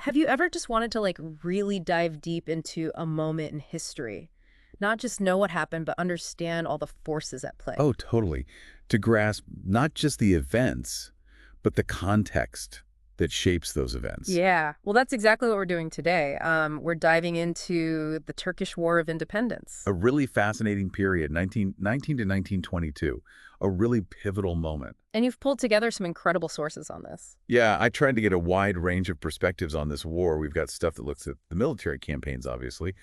Have you ever just wanted to really dive deep into a moment in history? Not just know what happened, but understand all the forces at play. Oh, totally. To grasp not just the events, but the context that shapes those events. Yeah, well, that's exactly what we're doing today. We're diving into the Turkish War of Independence. A really fascinating period, 1919 to 1922, a really pivotal moment. And you've pulled together some incredible sources on this. Yeah, I tried to get a wide range of perspectives on this war. We've got stuff that looks at the military campaigns, obviously,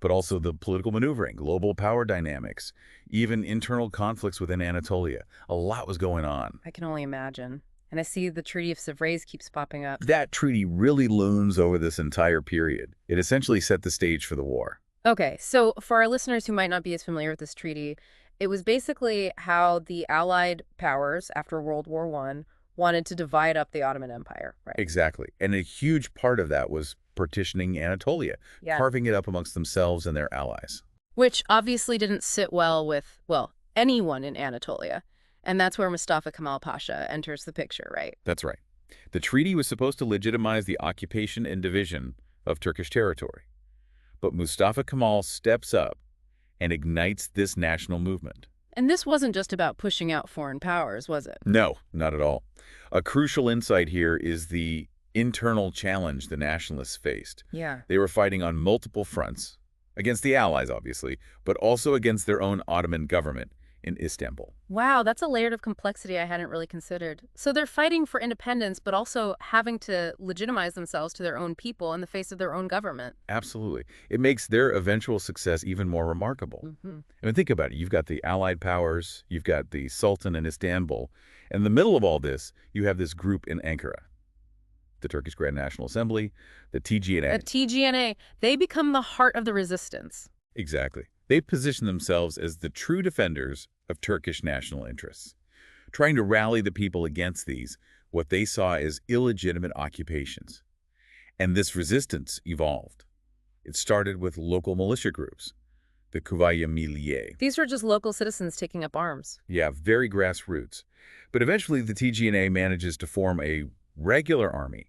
but also the political maneuvering, global power dynamics, even internal conflicts within Anatolia. A lot was going on. I can only imagine. And I see the Treaty of Sèvres keeps popping up. That treaty really looms over this entire period. It essentially set the stage for the war. Okay, so for our listeners who might not be as familiar with this treaty, it was basically how the Allied powers after World War I wanted to divide up the Ottoman Empire, right? Exactly. And a huge part of that was partitioning Anatolia, Yeah. carving it up amongst themselves and their allies. Which obviously didn't sit well with, well, anyone in Anatolia. And that's where Mustafa Kemal Pasha enters the picture, right? That's right. The treaty was supposed to legitimize the occupation and division of Turkish territory. But Mustafa Kemal steps up and ignites this national movement. And this wasn't just about pushing out foreign powers, was it? No, not at all. A crucial insight here is the internal challenge the nationalists faced. Yeah. They were fighting on multiple fronts, against the Allies, obviously, but also against their own Ottoman government in Istanbul. Wow, that's a layer of complexity I hadn't really considered. So they're fighting for independence, but also having to legitimize themselves to their own people in the face of their own government. Absolutely. It makes their eventual success even more remarkable. Hmm. I mean, think about it. You've got the Allied powers, you've got the Sultan in Istanbul, and in the middle of all this, you have this group in Ankara, the Turkish Grand National Assembly, the TGNA. At TGNA, they become the heart of the resistance. Exactly. They position themselves as the true defenders of Turkish national interests, trying to rally the people against these, what they saw as illegitimate occupations. And this resistance evolved. It started with local militia groups, the Kuvaya Milliye. These were just local citizens taking up arms. Yeah, very grassroots. But eventually the TGNA manages to form a regular army,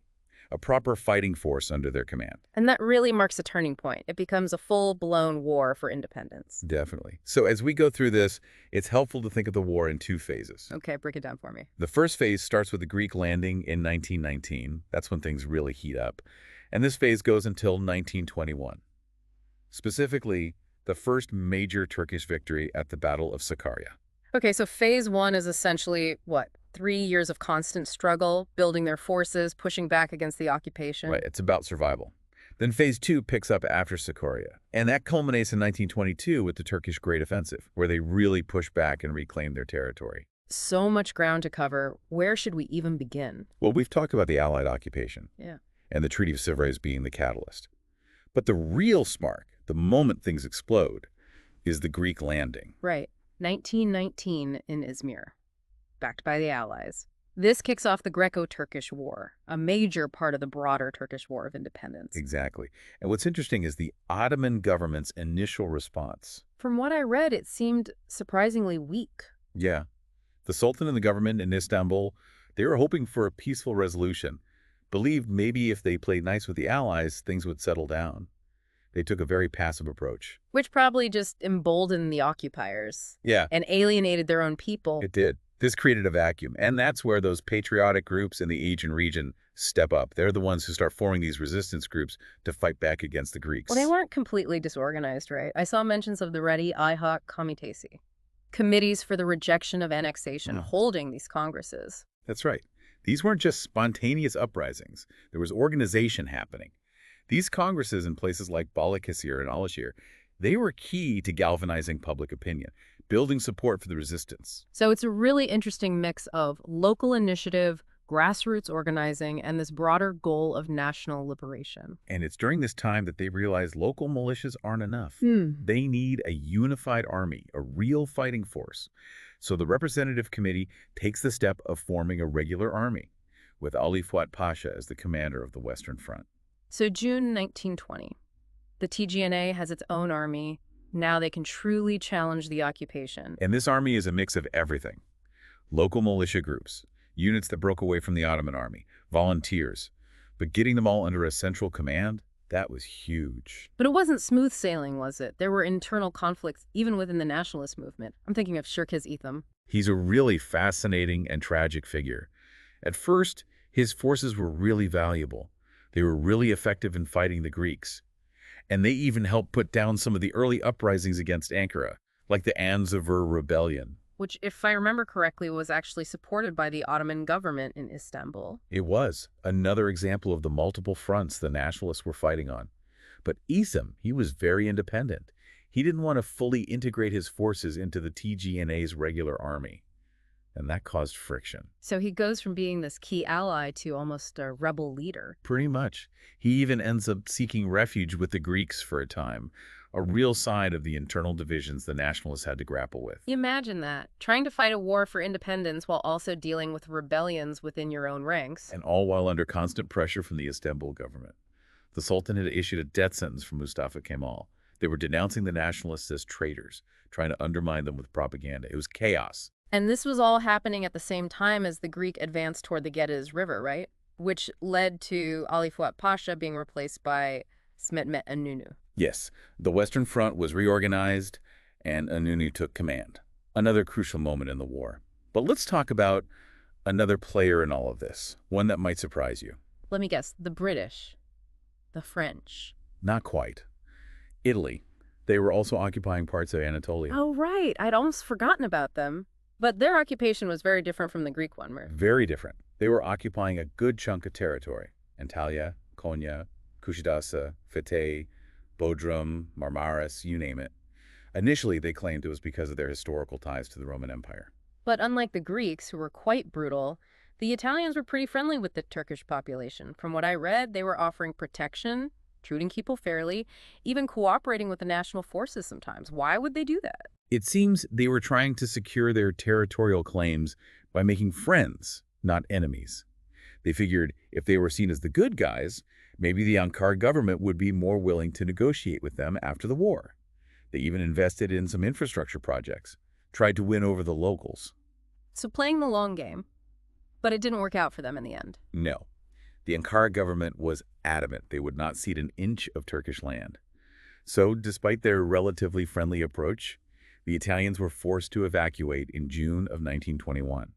a proper fighting force under their command. And that really marks a turning point. It becomes a full-blown war for independence. Definitely. So as we go through this, it's helpful to think of the war in two phases. Okay, break it down for me. The first phase starts with the Greek landing in 1919. That's when things really heat up. And this phase goes until 1921. Specifically, the first major Turkish victory at the Battle of Sakarya. Okay, so phase one is essentially, what, 3 years of constant struggle, building their forces, pushing back against the occupation? Right, it's about survival. Then phase two picks up after Sakarya. And that culminates in 1922 with the Turkish Great Offensive, where they really push back and reclaim their territory. So much ground to cover. Where should we even begin? Well, we've talked about the Allied occupation. Yeah. And the Treaty of Sèvres being the catalyst. But the real spark, the moment things explode, is the Greek landing. Right. 1919 in Izmir, backed by the Allies. This kicks off the Greco-Turkish War, a major part of the broader Turkish War of Independence. Exactly. And what's interesting is the Ottoman government's initial response. From what I read, it seemed surprisingly weak. Yeah. The Sultan and the government in Istanbul, they were hoping for a peaceful resolution. Believed maybe if they played nice with the Allies, things would settle down. They took a very passive approach. Which probably just emboldened the occupiers. Yeah. And alienated their own people. It did. This created a vacuum. And that's where those patriotic groups in the Aegean region step up. They're the ones who start forming these resistance groups to fight back against the Greeks. Well, they weren't completely disorganized, right? I saw mentions of the Redi İHA Komitesi, committees for the rejection of annexation, holding these congresses. That's right. These weren't just spontaneous uprisings. There was organization happening. These congresses in places like Balıkesir and Alaşehir, they were key to galvanizing public opinion, building support for the resistance. So it's a really interesting mix of local initiative, grassroots organizing, and this broader goal of national liberation. And it's during this time that they realized local militias aren't enough. They need a unified army, a real fighting force. So the Representative Committee takes the step of forming a regular army, with Ali Fuat Pasha as the commander of the Western Front. So June 1920, the TGNA has its own army. Now they can truly challenge the occupation. And this army is a mix of everything. Local militia groups, units that broke away from the Ottoman army, volunteers, But getting them all under a central command, that was huge. But it wasn't smooth sailing, was it? There were internal conflicts even within the nationalist movement. I'm thinking of Shirkaz Etham. He's a really fascinating and tragic figure. At first, his forces were really valuable. They were really effective in fighting the Greeks. And they even helped put down some of the early uprisings against Ankara, like the Anzavur Rebellion. Which, if I remember correctly, was actually supported by the Ottoman government in Istanbul. It was another example of the multiple fronts the nationalists were fighting on. But Itham, he was very independent. He didn't want to fully integrate his forces into the TGNA's regular army, and that caused friction. So he goes from being this key ally to almost a rebel leader. Pretty much. He even ends up seeking refuge with the Greeks for a time, a real sign of the internal divisions the nationalists had to grapple with. Imagine that, trying to fight a war for independence while also dealing with rebellions within your own ranks. And all while under constant pressure from the Istanbul government. The Sultan had issued a death sentence for Mustafa Kemal. They were denouncing the nationalists as traitors, trying to undermine them with propaganda. It was chaos. And this was all happening at the same time as the Greek advanced toward the Gediz River, right? Which led to Ali Fuat Pasha being replaced by Smetmet Anunu. Yes, the Western Front was reorganized, and Anunu took command. Another crucial moment in the war. But let's talk about another player in all of this, one that might surprise you. Let me guess, the British, the French. Not quite. Italy. They were also occupying parts of Anatolia. Oh, right. I'd almost forgotten about them. But their occupation was very different from the Greek one, right? Very different. They were occupying a good chunk of territory. Antalya, Konya, Kushadasa, Fetay, Bodrum, Marmaris, you name it. Initially, they claimed it was because of their historical ties to the Roman Empire. But unlike the Greeks, who were quite brutal, the Italians were pretty friendly with the Turkish population. From what I read, they were offering protection, treating people fairly, even cooperating with the national forces sometimes. Why would they do that? It seems they were trying to secure their territorial claims by making friends, not enemies. They figured if they were seen as the good guys, maybe the Ankara government would be more willing to negotiate with them after the war. They even invested in some infrastructure projects, tried to win over the locals. So playing the long game, but it didn't work out for them in the end. No. The Ankara government was adamant they would not cede an inch of Turkish land. So, despite their relatively friendly approach, the Italians were forced to evacuate in June of 1921.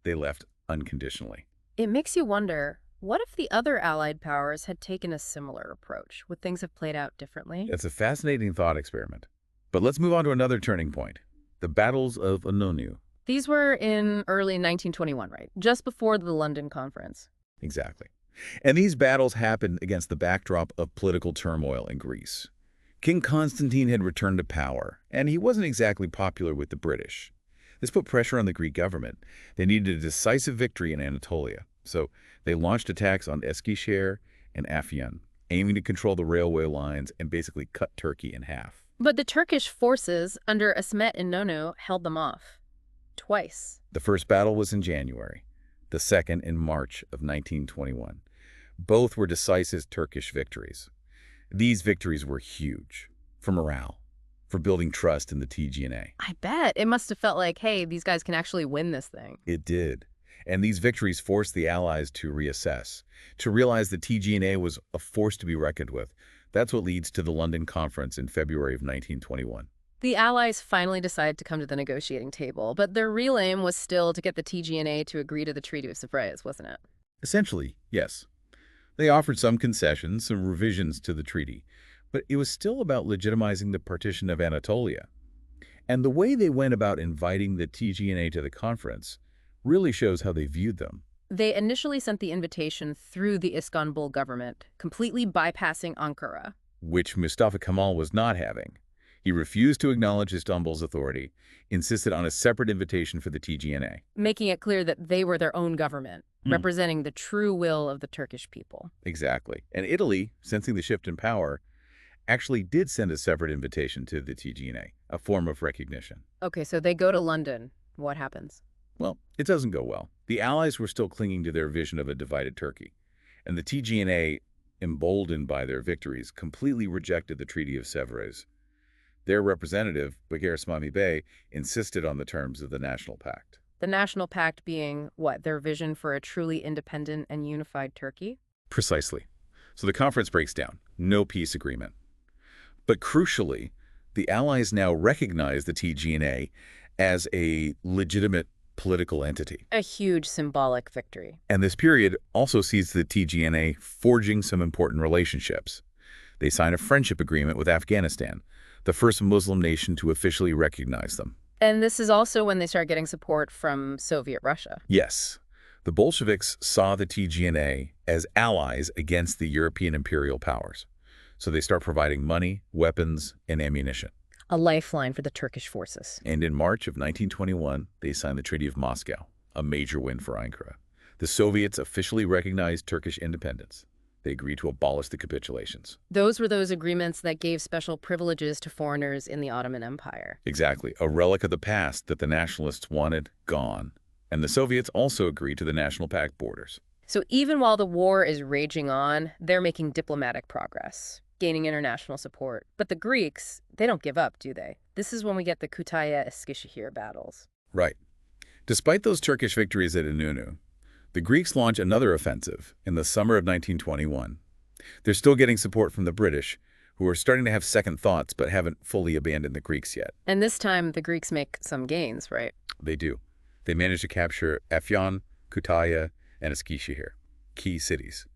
They left unconditionally. It makes you wonder, what if the other Allied powers had taken a similar approach? Would things have played out differently? It's a fascinating thought experiment. But let's move on to another turning point, the battles of Annonu. These were in early 1921, right? Just before the London Conference. Exactly. And these battles happened against the backdrop of political turmoil in Greece. King Constantine had returned to power, and he wasn't exactly popular with the British. This put pressure on the Greek government. They needed a decisive victory in Anatolia, so they launched attacks on Eskişehir and Afyon, aiming to control the railway lines and basically cut Turkey in half. But the Turkish forces under Ismet Inonu held them off. Twice. The first battle was in January, the second in March of 1921. Both were decisive Turkish victories. These victories were huge for morale, for building trust in the TGNA. I bet. It must have felt like, hey, these guys can actually win this thing. It did. And these victories forced the Allies to reassess, to realize the TGNA was a force to be reckoned with. That's what leads to the London Conference in February of 1921. The Allies finally decided to come to the negotiating table, but their real aim was still to get the TGNA to agree to the Treaty of Sevres, wasn't it? Essentially, yes. They offered some concessions, some revisions to the treaty, but it was still about legitimizing the partition of Anatolia. And the way they went about inviting the TGNA to the conference really shows how they viewed them. They initially sent the invitation through the Istanbul government, completely bypassing Ankara. Which Mustafa Kemal was not having. He refused to acknowledge Istanbul's authority, insisted on a separate invitation for the TGNA. Making it clear that they were their own government, representing the true will of the Turkish people. Exactly. And Italy, sensing the shift in power, actually did send a separate invitation to the TGNA, a form of recognition. Okay, so they go to London. What happens? Well, it doesn't go well. The Allies were still clinging to their vision of a divided Turkey, and the TGNA, emboldened by their victories, completely rejected the Treaty of Sevres. Their representative, Bagher Esmami Bey, insisted on the terms of the National Pact. The National Pact being, what, their vision for a truly independent and unified Turkey? Precisely. So the conference breaks down. No peace agreement. But crucially, the Allies now recognize the TGNA as a legitimate political entity. A huge symbolic victory. And this period also sees the TGNA forging some important relationships. They sign a friendship agreement with Afghanistan, the first Muslim nation to officially recognize them. And this is also when they start getting support from Soviet Russia. Yes, the Bolsheviks saw the TGNA as allies against the European imperial powers. So they start providing money, weapons, and ammunition. A lifeline for the Turkish forces. And in March of 1921, they signed the Treaty of Moscow, a major win for Ankara. The Soviets officially recognized Turkish independence. They agreed to abolish the capitulations. Those were those agreements that gave special privileges to foreigners in the Ottoman Empire. Exactly, a relic of the past that the nationalists wanted gone. And the Soviets also agreed to the National Pact borders. So even while the war is raging on, they're making diplomatic progress, gaining international support. But the Greeks, they don't give up, do they? This is when we get the Kütahya-Eskişehir battles. Right. Despite those Turkish victories at Inunu, the Greeks launch another offensive in the summer of 1921. They're still getting support from the British, who are starting to have second thoughts but haven't fully abandoned the Greeks yet. And this time, the Greeks make some gains, right? They do. They manage to capture Afyon, Kütahya, and Eskişehir, key cities.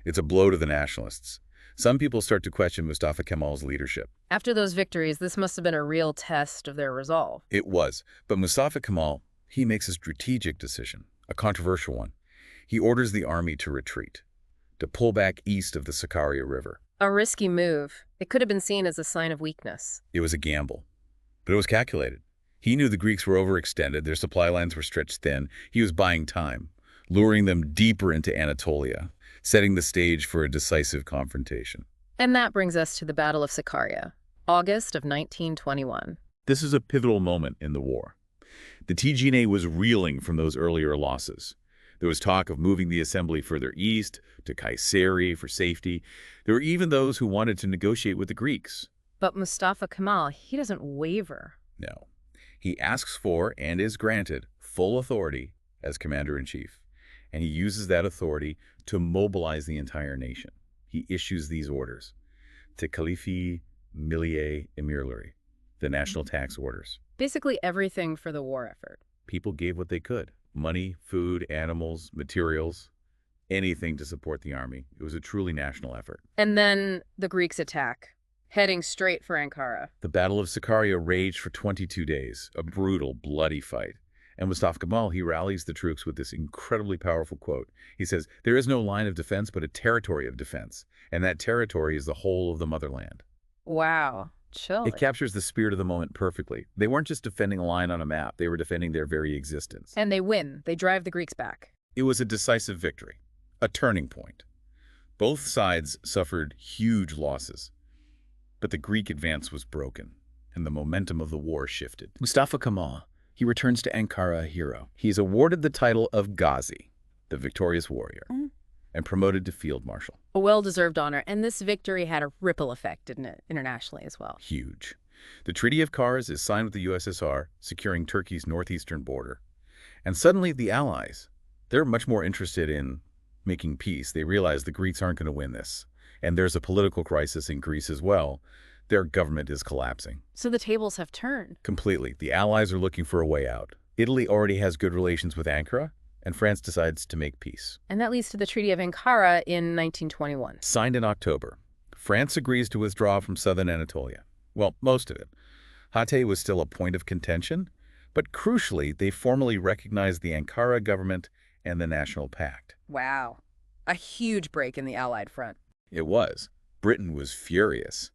It's a blow to the nationalists. Some people start to question Mustafa Kemal's leadership. After those victories, this must have been a real test of their resolve. It was. But Mustafa Kemal, he makes a strategic decision, a controversial one. He orders the army to retreat, to pull back east of the Sakarya River. A risky move. It could have been seen as a sign of weakness. It was a gamble, but it was calculated. He knew the Greeks were overextended, their supply lines were stretched thin. He was buying time, luring them deeper into Anatolia, setting the stage for a decisive confrontation. And that brings us to the Battle of Sakarya, August of 1921. This is a pivotal moment in the war. The TGNA was reeling from those earlier losses. There was talk of moving the assembly further east, to Kayseri for safety. There were even those who wanted to negotiate with the Greeks. But Mustafa Kemal, he doesn't waver. No. He asks for, and is granted, full authority as commander-in-chief. And he uses that authority to mobilize the entire nation. He issues these orders to Kalifi Milliye Emirleri, the national tax orders. Basically everything for the war effort. People gave what they could. Money, food, animals, materials, anything to support the army. It was a truly national effort. And then the Greeks attack, heading straight for Ankara. The Battle of Sakarya raged for 22 days, a brutal, bloody fight. And Mustafa Kemal, he rallies the troops with this incredibly powerful quote. He says, "There is no line of defense but a territory of defense, and that territory is the whole of the motherland." Wow. Chilling. It captures the spirit of the moment perfectly. They weren't just defending a line on a map, they were defending their very existence. And they win. They drive the Greeks back. It was a decisive victory, a turning point. Both sides suffered huge losses, but the Greek advance was broken, and the momentum of the war shifted. Mustafa Kemal, he returns to Ankara a hero. He's awarded the title of Ghazi, the victorious warrior, and promoted to field marshal. A well-deserved honor, and this victory had a ripple effect, didn't it, internationally as well? Huge. The Treaty of Kars is signed with the USSR, securing Turkey's northeastern border. And suddenly the Allies, they're much more interested in making peace. They realize the Greeks aren't going to win this. And there's a political crisis in Greece as well. Their government is collapsing. So the tables have turned. Completely. The Allies are looking for a way out. Italy already has good relations with Ankara, and France decides to make peace. And that leads to the Treaty of Ankara in 1921. Signed in October, France agrees to withdraw from southern Anatolia. Well, most of it. Hatay was still a point of contention, but crucially, they formally recognized the Ankara government and the National Pact. Wow. A huge break in the Allied front. It was. Britain was furious.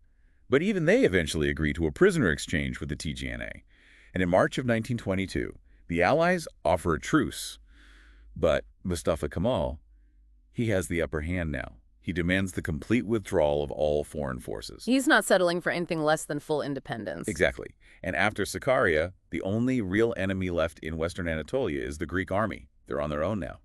But even they eventually agreed to a prisoner exchange with the TGNA. And in March of 1922, the Allies offer a truce. But Mustafa Kemal, he has the upper hand now. He demands the complete withdrawal of all foreign forces. He's not settling for anything less than full independence. Exactly. And after Sakarya, the only real enemy left in Western Anatolia is the Greek army. They're on their own now.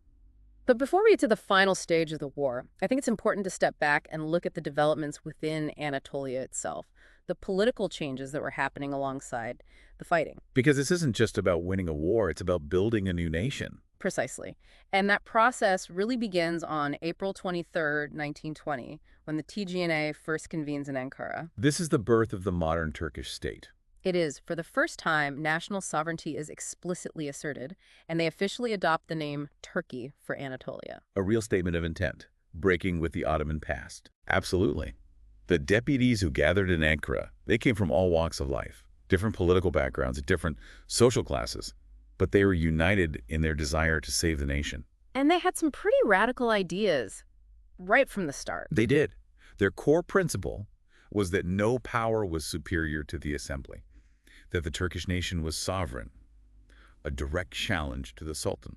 But before we get to the final stage of the war, I think it's important to step back and look at the developments within Anatolia itself, the political changes that were happening alongside the fighting. Because this isn't just about winning a war, it's about building a new nation. Precisely. And that process really begins on April 23rd, 1920, when the TGNA first convenes in Ankara. This is the birth of the modern Turkish state. It is, for the first time, national sovereignty is explicitly asserted, and they officially adopt the name Turkey for Anatolia. A real statement of intent, breaking with the Ottoman past. Absolutely. The deputies who gathered in Ankara, they came from all walks of life, different political backgrounds, different social classes, but they were united in their desire to save the nation. And they had some pretty radical ideas right from the start. They did. Their core principle was that no power was superior to the assembly, that the Turkish nation was sovereign, a direct challenge to the Sultan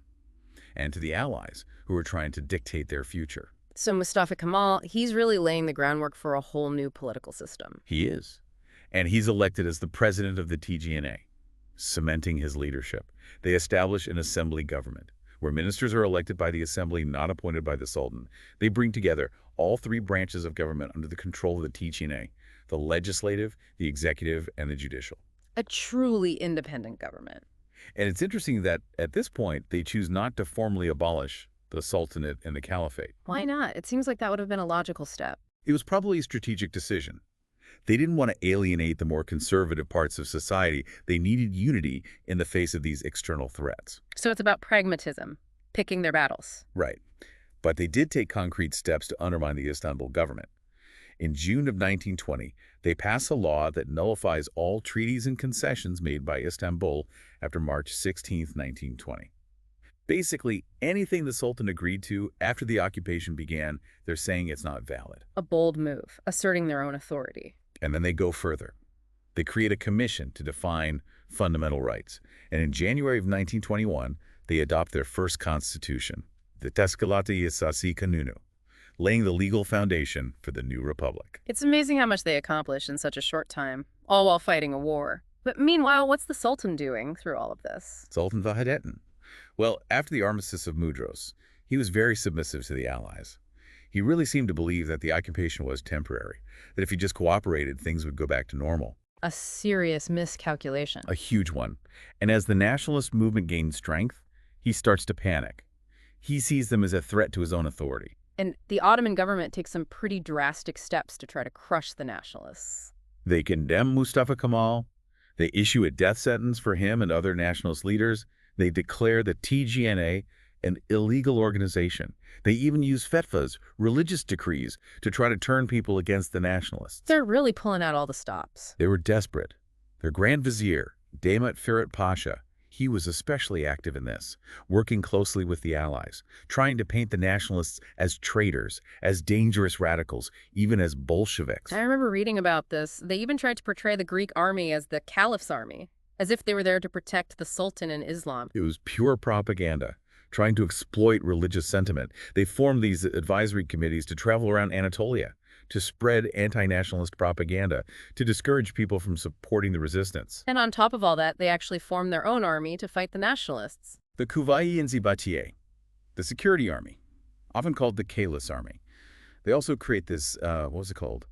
and to the allies who were trying to dictate their future. So Mustafa Kemal, he's really laying the groundwork for a whole new political system. He is. And he's elected as the president of the TGNA, cementing his leadership. They establish an assembly government, where ministers are elected by the assembly, not appointed by the Sultan. They bring together all three branches of government under the control of the TGNA, the legislative, the executive, and the judicial. A truly independent government. And it's interesting that at this point, they choose not to formally abolish the Sultanate and the Caliphate. Why not? It seems like that would have been a logical step. It was probably a strategic decision. They didn't want to alienate the more conservative parts of society. They needed unity in the face of these external threats. So it's about pragmatism, picking their battles. Right. But they did take concrete steps to undermine the Istanbul government. In June of 1920, they pass a law that nullifies all treaties and concessions made by Istanbul after March 16, 1920. Basically, anything the Sultan agreed to after the occupation began, they're saying it's not valid. A bold move, asserting their own authority. And then they go further. They create a commission to define fundamental rights. And in January of 1921, they adopt their first constitution, the Teşkilat-ı Esası Kanunu, laying the legal foundation for the new republic. It's amazing how much they accomplished in such a short time, all while fighting a war. But meanwhile, what's the Sultan doing through all of this? Sultan Vahdettin. Well, after the armistice of Mudros, he was very submissive to the Allies. He really seemed to believe that the occupation was temporary, that if he just cooperated, things would go back to normal. A serious miscalculation. A huge one. And as the nationalist movement gained strength, he starts to panic. He sees them as a threat to his own authority. And the Ottoman government takes some pretty drastic steps to try to crush the nationalists. They condemn Mustafa Kemal. They issue a death sentence for him and other nationalist leaders. They declare the TGNA an illegal organization. They even use fetvas, religious decrees, to try to turn people against the nationalists. They're really pulling out all the stops. They were desperate. Their Grand Vizier, Damat Ferit Pasha, he was especially active in this, working closely with the Allies, trying to paint the nationalists as traitors, as dangerous radicals, even as Bolsheviks. I remember reading about this. They even tried to portray the Greek army as the Caliph's army, as if they were there to protect the Sultan and Islam. It was pure propaganda, trying to exploit religious sentiment. They formed these advisory committees to travel around Anatolia, to spread anti-nationalist propaganda, to discourage people from supporting the resistance. And on top of all that, they actually formed their own army to fight the nationalists. The Kuvayi and Zibatiye, the security army, often called the Kalis army. They also create this, what was it called?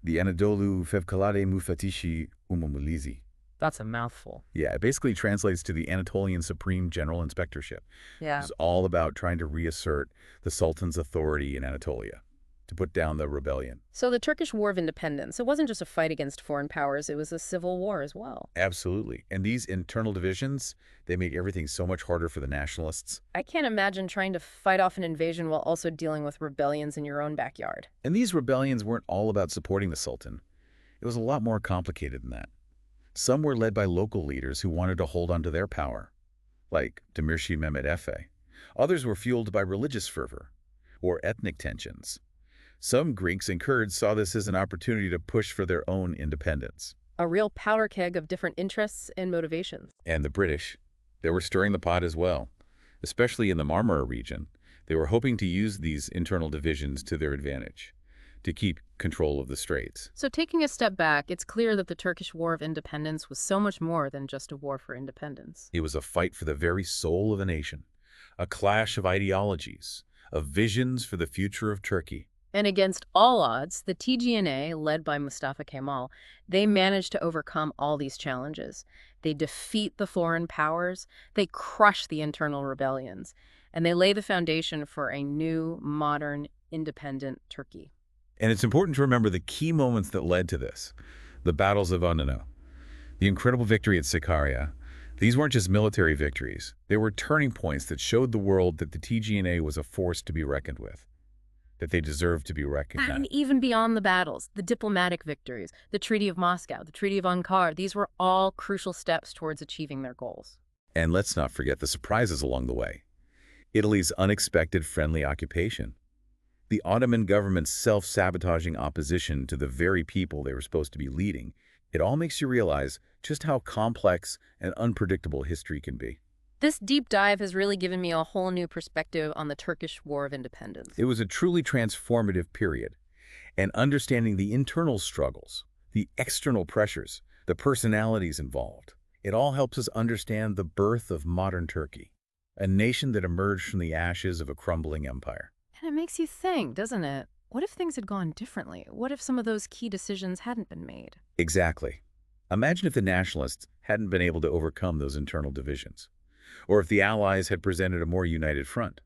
The Anadolu Fevkalade Mufatishi Umumulizi. That's a mouthful. Yeah, it basically translates to the Anatolian Supreme General Inspectorship. Yeah. It's all about trying to reassert the Sultan's authority in Anatolia, to put down the rebellion. So the Turkish War of Independence, it wasn't just a fight against foreign powers, it was a civil war as well. Absolutely. And these internal divisions, they make everything so much harder for the nationalists. I can't imagine trying to fight off an invasion while also dealing with rebellions in your own backyard. And these rebellions weren't all about supporting the Sultan. It was a lot more complicated than that. Some were led by local leaders who wanted to hold on to their power, like Demirci Mehmet Efe. Others were fueled by religious fervor or ethnic tensions. Some Greeks and Kurds saw this as an opportunity to push for their own independence. A real powder keg of different interests and motivations. And the British, they were stirring the pot as well, especially in the Marmara region. They were hoping to use these internal divisions to their advantage, to keep control of the Straits. So taking a step back, it's clear that the Turkish War of Independence was so much more than just a war for independence. It was a fight for the very soul of the nation, a clash of ideologies, of visions for the future of Turkey. And against all odds, the TGNA, led by Mustafa Kemal, they managed to overcome all these challenges. They defeat the foreign powers, they crush the internal rebellions, and they lay the foundation for a new, modern, independent Turkey. And it's important to remember the key moments that led to this. The battles of Andana, the incredible victory at Sakarya. These weren't just military victories. They were turning points that showed the world that the TGNA was a force to be reckoned with, that they deserved to be And recognized. even beyond the battles, the diplomatic victories, the Treaty of Moscow, the Treaty of Ankara, these were all crucial steps towards achieving their goals. And let's not forget the surprises along the way. Italy's unexpected friendly occupation. The Ottoman government's self-sabotaging opposition to the very people they were supposed to be leading. It all makes you realize just how complex and unpredictable history can be. This deep dive has really given me a whole new perspective on the Turkish War of Independence. It was a truly transformative period, and understanding the internal struggles, the external pressures, the personalities involved, it all helps us understand the birth of modern Turkey, a nation that emerged from the ashes of a crumbling empire. And it makes you think, doesn't it? What if things had gone differently? What if some of those key decisions hadn't been made? Exactly. Imagine if the nationalists hadn't been able to overcome those internal divisions, or if the Allies had presented a more united front.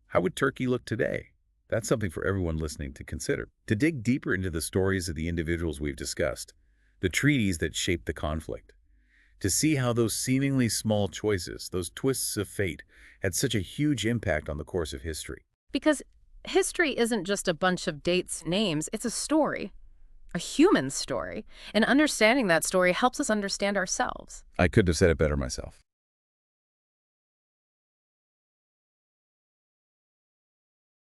How would Turkey look today? That's something for everyone listening to consider. To dig deeper into the stories of the individuals we've discussed, the treaties that shaped the conflict, to see how those seemingly small choices, those twists of fate, had such a huge impact on the course of history. Because history isn't just a bunch of dates, names, it's a story, a human story. And understanding that story helps us understand ourselves. I couldn't have said it better myself.